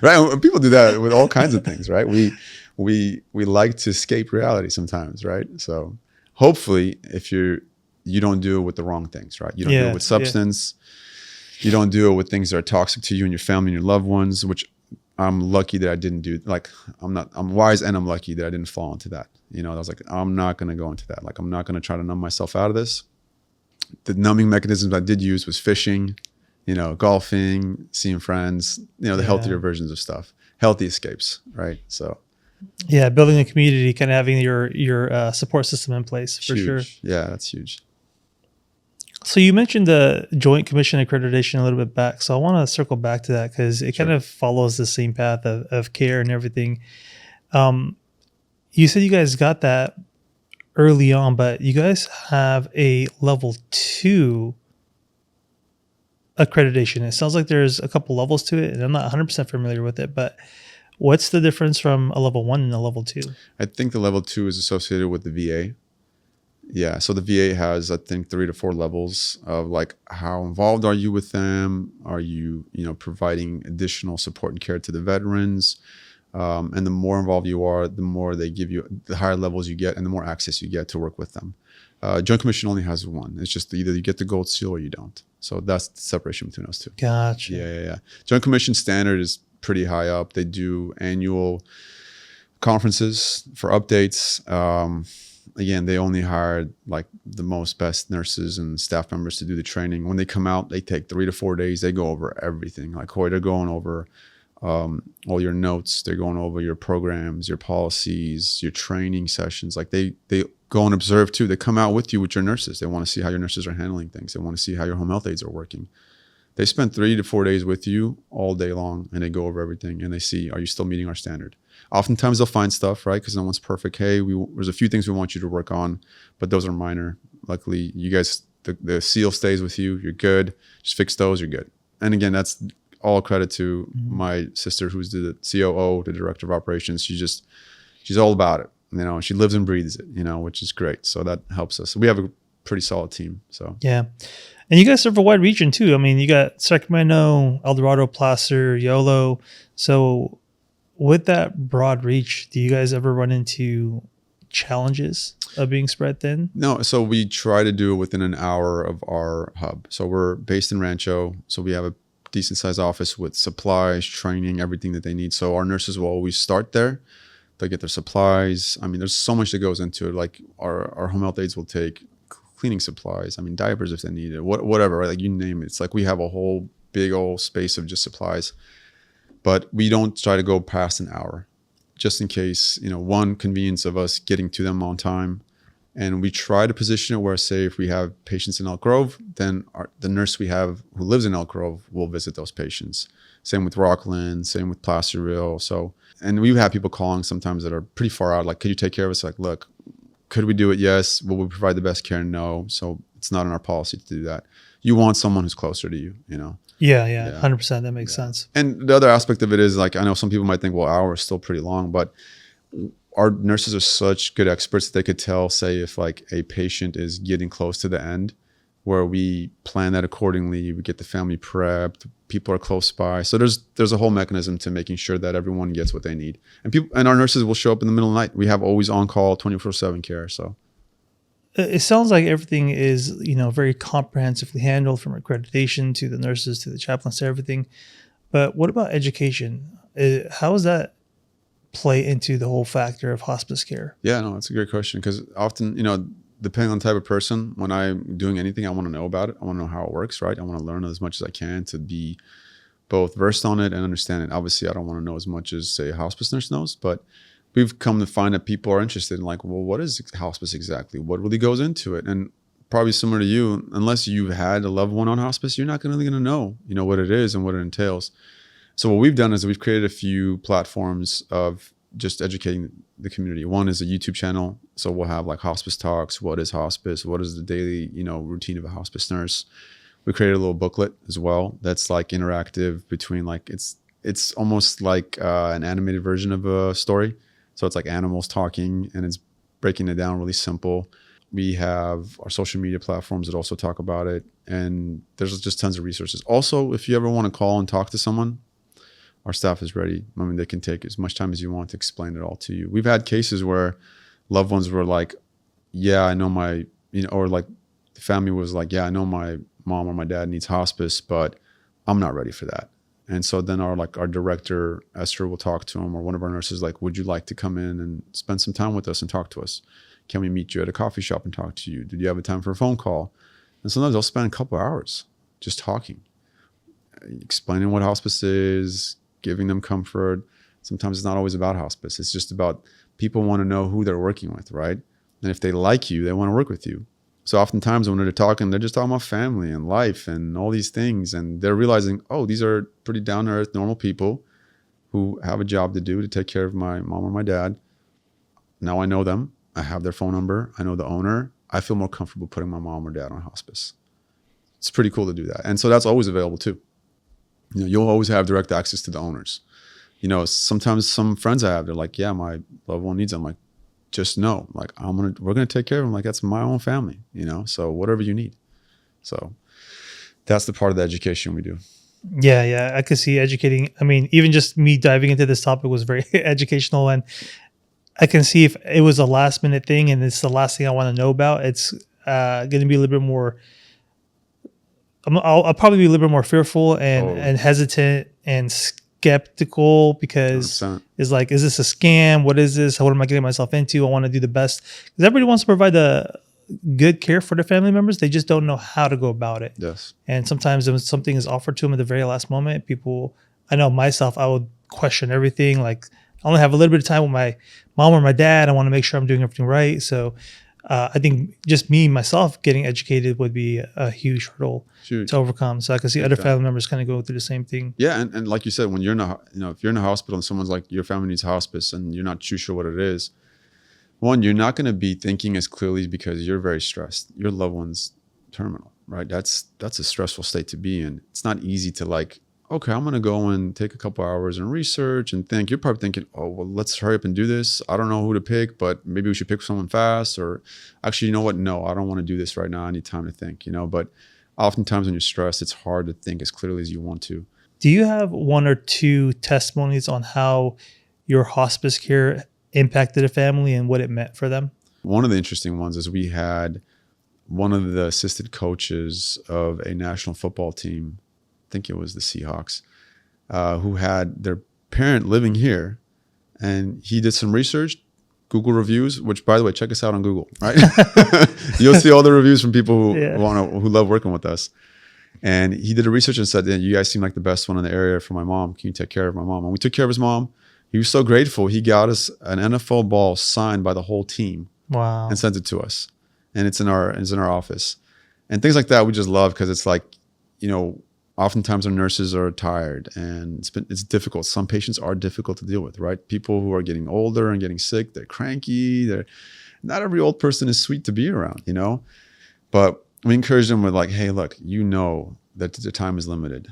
Right? And people do that with all kinds of things, right? We like to escape reality sometimes, right? So hopefully if you don't do it with the wrong things, right? You don't do it with substance. You don't do it with things that are toxic to you and your family and your loved ones, which I'm lucky that I didn't do. Like I'm wise and I'm lucky that I didn't fall into that. You know, I was like, I'm not going to go into that. Like, I'm not going to try to numb myself out of this. The numbing mechanisms I did use was fishing, you know, golfing, seeing friends, you know, the healthier versions of stuff, healthy escapes. Right. So. Yeah. Building a community, kind of having your support system in place for sure. Yeah. That's huge. So you mentioned the Joint Commission accreditation a little bit back. So I want to circle back to that because it kind of follows the same path of care and everything. You said you guys got that early on, but you guys have a level 2 accreditation. It sounds like there's a couple levels to it, and I'm not 100% familiar with it, but what's the difference from a level 1 and a level 2? I think the level 2 is associated with the VA. Yeah, so the VA has, I think, 3 to 4 levels of like how involved are you with them? Are you, you know, providing additional support and care to the veterans? And the more involved you are, the more they give you, the higher levels you get and the more access you get to work with them. Joint Commission only has one. It's just either you get the gold seal or you don't. So that's the separation between those two. Gotcha. Yeah. Joint Commission standard is pretty high up. They do annual conferences for updates. Again, they only hired like the most best nurses and staff members to do the training. When they come out, they take 3 to 4 days. They go over everything. Like, they're going over all your notes. They're going over your programs, your policies, your training sessions. Like they go and observe too. They come out with you with your nurses. They want to see how your nurses are handling things. They want to see how your home health aides are working. They spend 3 to 4 days with you all day long, and they go over everything and they see, are you still meeting our standard? Oftentimes they'll find stuff, right? Because no one's perfect. Hey, there's a few things we want you to work on, but those are minor. Luckily, you guys, the seal stays with you. You're good. Just fix those. You're good. And again, that's all credit to my sister, who's the COO, the director of operations. She's all about it, you know, she lives and breathes it, you know, which is great. So that helps us. We have a pretty solid team. So, yeah. And you guys serve a wide region too. I mean, you got Sacramento, El Dorado, Placer, Yolo. So with that broad reach, do you guys ever run into challenges of being spread thin? No. So we try to do it within an hour of our hub. So we're based in Rancho. So we have a decent sized office with supplies, training, everything that they need. So our nurses will always start there. They'll get their supplies. I mean, there's so much that goes into it. Like our home health aides will take cleaning supplies. I mean, diapers if they need it, whatever, right? Like you name it. It's like we have a whole big old space of just supplies, but we don't try to go past an hour just in case, you know, one, convenience of us getting to them on time. And we try to position it where, say, if we have patients in Elk Grove, then the nurse we have who lives in Elk Grove will visit those patients. Same with Rockland, same with Placerville. So, and we've had people calling sometimes that are pretty far out, like, could you take care of us? Like, look, Could we do it? Yes. Will we provide the best care? No. So it's not in our policy to do that. You want someone who's closer to you, you know? Yeah, Yeah. 100%. That makes sense. And the other aspect of it is, like, I know some people might think, well, hour is still pretty long, but our nurses are such good experts that they could tell, say, if like a patient is getting close to the end, where we plan that accordingly. We get the family prepped, people are close by. So there's a whole mechanism to making sure that everyone gets what they need. And our nurses will show up in the middle of the night. We have always on-call 24/7 care. So it sounds like everything is, very comprehensively handled, from accreditation to the nurses to the chaplains to everything. But what about education? How does that play into the whole factor of hospice care? Yeah, no, that's a great question, because often, depending on the type of person, when I'm doing anything, I want to know about it. I want to know how it works, right? I want to learn as much as I can to be both versed on it and understand it. Obviously, I don't want to know as much as, say, a hospice nurse knows, but we've come to find that people are interested in, like, well, what is hospice exactly? What really goes into it? And probably similar to you, unless you've had a loved one on hospice, you're not really going to know, what it is and what it entails. So what we've done is we've created a few platforms of just educating the community. One is a YouTube channel. So we'll have like hospice talks. What is hospice? What is the daily, routine of a hospice nurse? We created a little booklet as well that's like interactive between, like, it's almost like an animated version of a story. So it's like animals talking, and it's breaking it down really simple. We have our social media platforms that also talk about it. And there's just tons of resources. Also, if you ever want to call and talk to someone, our staff is ready. I mean, they can take as much time as you want to explain it all to you. We've had cases where loved ones were like, yeah, I know my, or like the family was like, yeah, I know my mom or my dad needs hospice, but I'm not ready for that. And so then our director, Esther, will talk to them, or one of our nurses, like, would you like to come in and spend some time with us and talk to us? Can we meet you at a coffee shop and talk to you? Did you have a time for a phone call? And sometimes they'll spend a couple hours just talking, explaining what hospice is, giving them comfort. Sometimes it's not always about hospice. It's just about people want to know who they're working with, right? And if they like you, they want to work with you. So oftentimes when they're talking, they're just talking about family and life and all these things. And they're realizing, oh, these are pretty down-to-earth, normal people who have a job to do to take care of my mom or my dad. Now I know them. I have their phone number. I know the owner. I feel more comfortable putting my mom or dad on hospice. It's pretty cool to do that. And so that's always available too. You'll always have direct access to the owners. Sometimes some friends I have, they're like, yeah, my loved one needs them. I'm like, just know, like, we're going to take care of them. Like, that's my own family, so whatever you need. So that's the part of the education we do. Yeah. I could see educating. I mean, even just me diving into this topic was very educational, and I can see if it was a last minute thing and it's the last thing I want to know about, it's going to be a little bit more, I'll probably be a little bit more fearful and hesitant and skeptical, because 100%. it's like, is this a scam? What is this? What am I getting myself into? I want to do the best, because everybody wants to provide the good care for their family members. They just don't know how to go about it. Yes. And sometimes when something is offered to them at the very last moment, I know myself, I would question everything. Like, I only have a little bit of time with my mom or my dad. I want to make sure I'm doing everything right. So I think just myself getting educated would be a huge hurdle to overcome. So I can see other family members kind of go through the same thing. Yeah, and like you said, when you're in if you're in a hospital and someone's like, your family needs hospice, and you're not too sure what it is, one, you're not going to be thinking as clearly because you're very stressed. Your loved one's terminal, right? That's a stressful state to be in. It's not easy to like, okay, I'm going to go and take a couple hours and research and think. You're probably thinking, oh, well, let's hurry up and do this. I don't know who to pick, but maybe we should pick someone fast. Or actually, you know what? No, I don't want to do this right now. I need time to think, But oftentimes when you're stressed, it's hard to think as clearly as you want to. Do you have one or two testimonies on how your hospice care impacted a family and what it meant for them? One of the interesting ones is we had one of the assistant coaches of a national football team, I think it was the Seahawks, who had their parent living here. And he did some research, Google reviews, which, by the way, check us out on Google, right? You'll see all the reviews from people who love working with us. And he did a research and said, yeah, you guys seem like the best one in the area for my mom. Can you take care of my mom? And we took care of his mom. He was so grateful. He got us an NFL ball signed by the whole team. Wow. And sent it to us. And it's in our office. And things like that we just love, because it's like, oftentimes our nurses are tired, and it's difficult. Some patients are difficult to deal with, right? People who are getting older and getting sick, they're cranky. Not every old person is sweet to be around, you know? But we encourage them with like, hey, look, you know that the time is limited.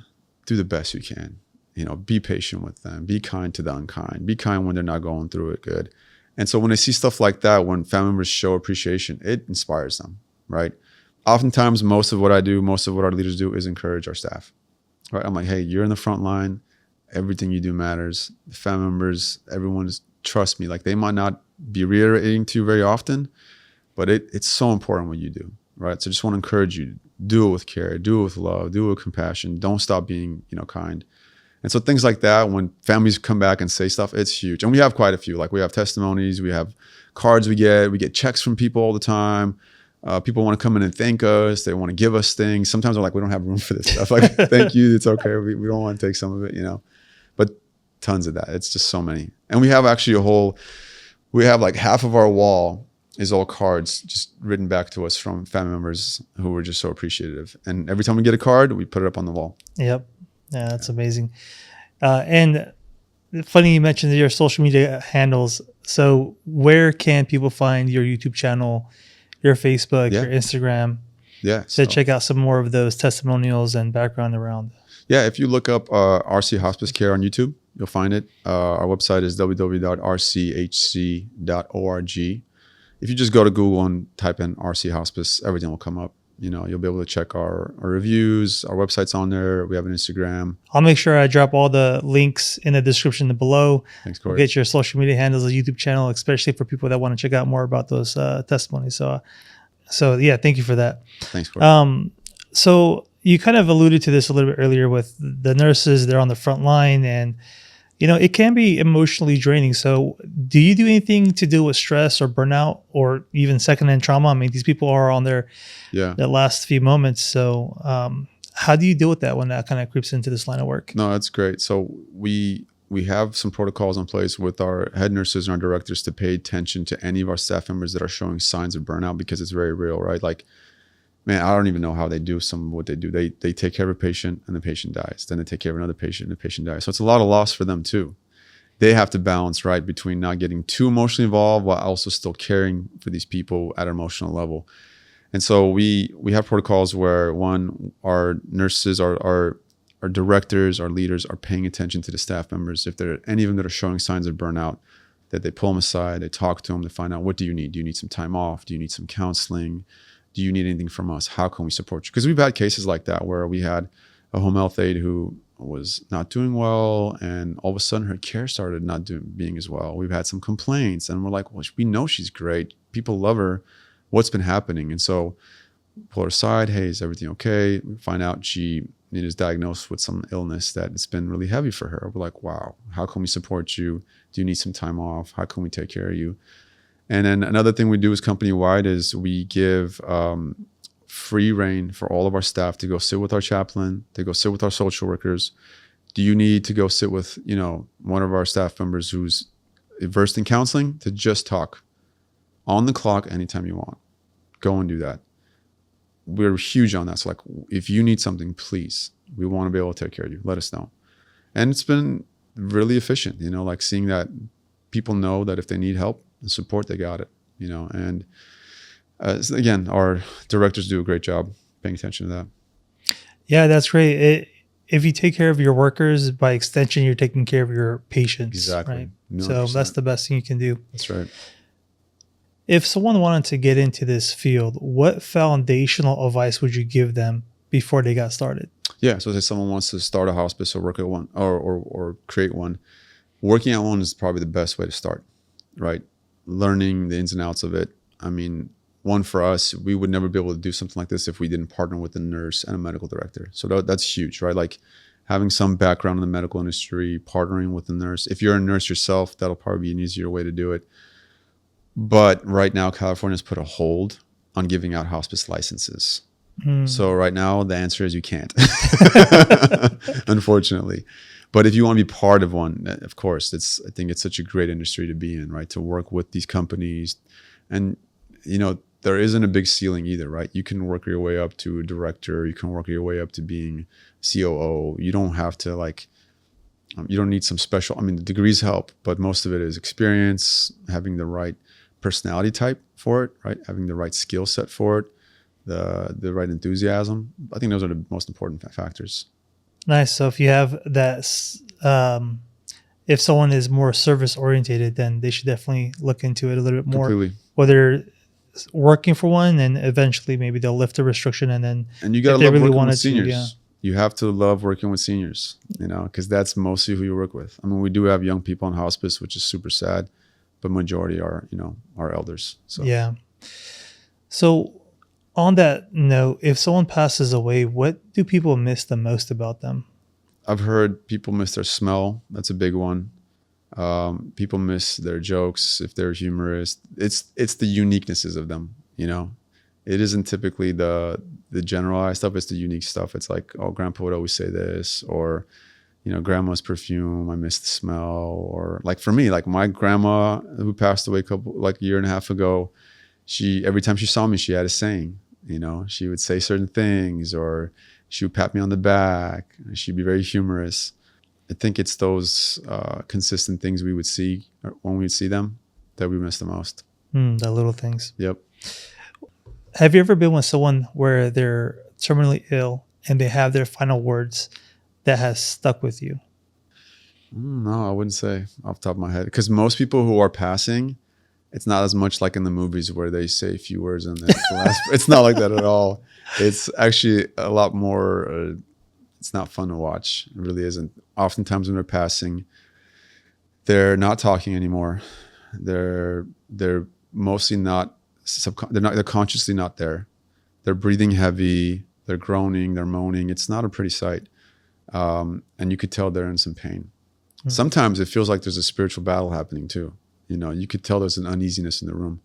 Do the best you can. You know, be patient with them. Be kind to the unkind. Be kind when they're not going through it good. And so when they see stuff like that, when family members show appreciation, it inspires them, right? Oftentimes, most of what I do, most of what our leaders do is encourage our staff, right? I'm like, hey, you're in the front line. Everything you do matters. The family members, everyone trust me. Like, they might not be reiterating to you very often, but it's so important what you do, right? So I just want to encourage you, do it with care, do it with love, do it with compassion. Don't stop being, kind. And so things like that, when families come back and say stuff, it's huge. And we have quite a few. Like, we have testimonies, we have cards we get checks from people all the time. People want to come in and thank us. They want to give us things. Sometimes we're like, we don't have room for this stuff. Like, thank you, it's okay. We don't want to take some of it, But tons of that. It's just so many. And we have actually we have like half of our wall is all cards just written back to us from family members who were just so appreciative. And every time we get a card, we put it up on the wall. Yep. Yeah, that's amazing. And funny you mentioned your social media handles. So where can people find your YouTube channel, your Facebook, your Instagram? Yeah. So check out some more of those testimonials and background around. Yeah. If you look up RC Hospice Care on YouTube, you'll find it. Our website is www.rchc.org. If you just go to Google and type in RC Hospice, everything will come up. You'll be able to check our reviews. Our website's on there. We have an Instagram. I'll make sure I drop all the links in the description below. Thanks, Corey. We'll get your social media handles, a YouTube channel, especially for people that want to check out more about those testimonies. So yeah, thank you for that. Thanks, Corey. So you kind of alluded to this a little bit earlier with the nurses. They're on the front line, and it can be emotionally draining. So do you do anything to deal with stress or burnout or even secondhand trauma? I mean, these people are on their last few moments. So how do you deal with that when that kind of creeps into this line of work? No, that's great. So we have some protocols in place with our head nurses and our directors to pay attention to any of our staff members that are showing signs of burnout, because it's very real, right? Like, man, I don't even know how they do some of what they do. They take care of a patient and the patient dies. Then they take care of another patient and the patient dies. So it's a lot of loss for them too. They have to balance, right, between not getting too emotionally involved while also still caring for these people at an emotional level. And so we have protocols where, one, our nurses, our directors, our leaders are paying attention to the staff members. If there are any of them that are showing signs of burnout, that they pull them aside, they talk to them to find out, what do you need? Do you need some time off? Do you need some counseling? Do you need anything from us? How can we support you? Because we've had cases like that where we had a home health aide who was not doing well, and all of a sudden her care started not being as well. We've had some complaints, and we're like, well, we know she's great. People love her. What's been happening? And so pull her aside. Hey, is everything okay? We find out she is diagnosed with some illness that it's been really heavy for her. We're like, wow, how can we support you? Do you need some time off? How can we take care of you? And then another thing we do is company-wide is we give free reign for all of our staff to go sit with our chaplain, to go sit with our social workers. Do you need to go sit with, one of our staff members who's versed in counseling, to just talk on the clock anytime you want? Go and do that. We're huge on that. So like, if you need something, please, we want to be able to take care of you. Let us know. And it's been really efficient, like seeing that people know that if they need help and support, they got it, and again, our directors do a great job paying attention to that. Yeah, that's great. If you take care of your workers, by extension, you're taking care of your patients. Exactly. Right? 100%. So that's the best thing you can do. That's right. If someone wanted to get into this field, what foundational advice would you give them before they got started? Yeah. So if someone wants to start a hospice or work at one or create one, working at one is probably the best way to start, right? Learning the ins and outs of it. I mean, one, for us, we would never be able to do something like this if we didn't partner with a nurse and a medical director. So that's huge, right? Like having some background in the medical industry, partnering with a nurse. If you're a nurse yourself, that'll probably be an easier way to do it. But right now, California's put a hold on giving out hospice licenses. So right now, the answer is you can't, unfortunately. But if you want to be part of one, of course, I think it's such a great industry to be in, right? To work with these companies. And, there isn't a big ceiling either, right? You can work your way up to director. You can work your way up to being COO. You don't have to you don't need some special, the degrees help, but most of it is experience, having the right personality type for it, right? Having the right skill set for it, the right enthusiasm. I think those are the most important factors. Nice. So if you have that, if someone is more service orientated, then they should definitely look into it a little bit more. Completely. Whether working for one, and eventually maybe they'll lift the restriction, and you gotta love working with seniors. You have to love working with seniors, because that's mostly who you work with. We do have young people in hospice, which is super sad, but majority are elders. So yeah. So on that note, if someone passes away, what do people miss the most about them? I've heard people miss their smell. That's a big one. People miss their jokes if they're humorous. It's the uniquenesses of them, It isn't typically the generalized stuff. It's the unique stuff. It's like, oh, grandpa would always say this, or, grandma's perfume, I miss the smell. Or like for me, like my grandma who passed away a year and a half ago, every time she saw me, she had a saying, she would say certain things, or she would pat me on the back. She'd be very humorous. I think it's those consistent things we would see when we would see them that we miss the most. The little things. Yep. Have you ever been with someone where they're terminally ill and they have their final words that has stuck with you? No, I wouldn't say off the top of my head. Because most people who are passing, it's not as much like in the movies where they say a few words and then it's not like that at all. It's actually a lot more, it's not fun to watch. It really isn't. Oftentimes when they're passing, they're not talking anymore. They're mostly not, they're consciously not there. They're breathing heavy, they're groaning, they're moaning. It's not a pretty sight. And you could tell they're in some pain. Mm-hmm. Sometimes it feels like there's a spiritual battle happening too. You could tell there's an uneasiness in the room,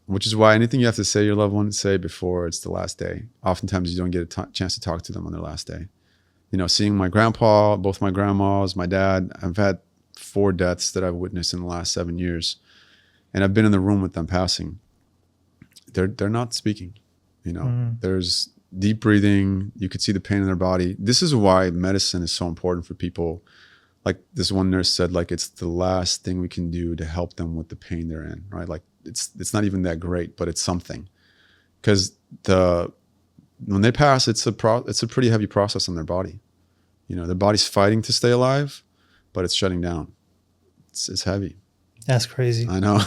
which is why anything you have to say your loved one, say before it's the last day. Oftentimes you don't get a chance to talk to them on their last day. Seeing my grandpa, both my grandmas, my dad, I've had 4 deaths that I've witnessed in the last 7 years. And I've been in the room with them passing. They're not speaking, There's deep breathing. You could see the pain in their body. This is why medicine is so important for people. Like this one nurse said, like, it's the last thing we can do to help them with the pain they're in, right? Like it's not even that great, but it's something. Because when they pass, it's a pretty heavy process on their body. Their body's fighting to stay alive, but it's shutting down. It's heavy. That's crazy. I know.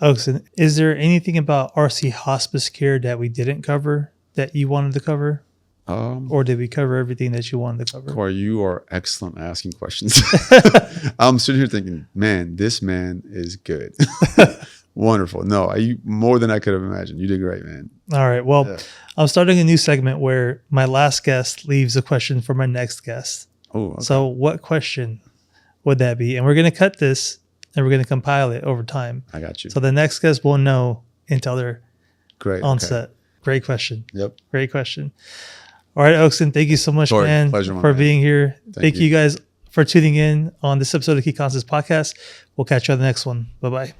Oakson, is there anything about RC Hospice Care that we didn't cover that you wanted to cover? Or did we cover everything that you wanted to cover? Corey, you are excellent at asking questions. I'm sitting here thinking, man, this man is good. Wonderful. No, more than I could have imagined. You did great, man. All right. Well, yeah. I'm starting a new segment where my last guest leaves a question for my next guest. Oh, okay. So what question would that be? And we're going to cut this and we're going to compile it over time. I got you. So the next guest will know until they're on okay. set. Great question. Yep. Great question. All right, Oakson, thank you so much, man, for being here. Thank you guys for tuning in on this episode of Key Concepts Podcast. We'll catch you on the next one. Bye-bye.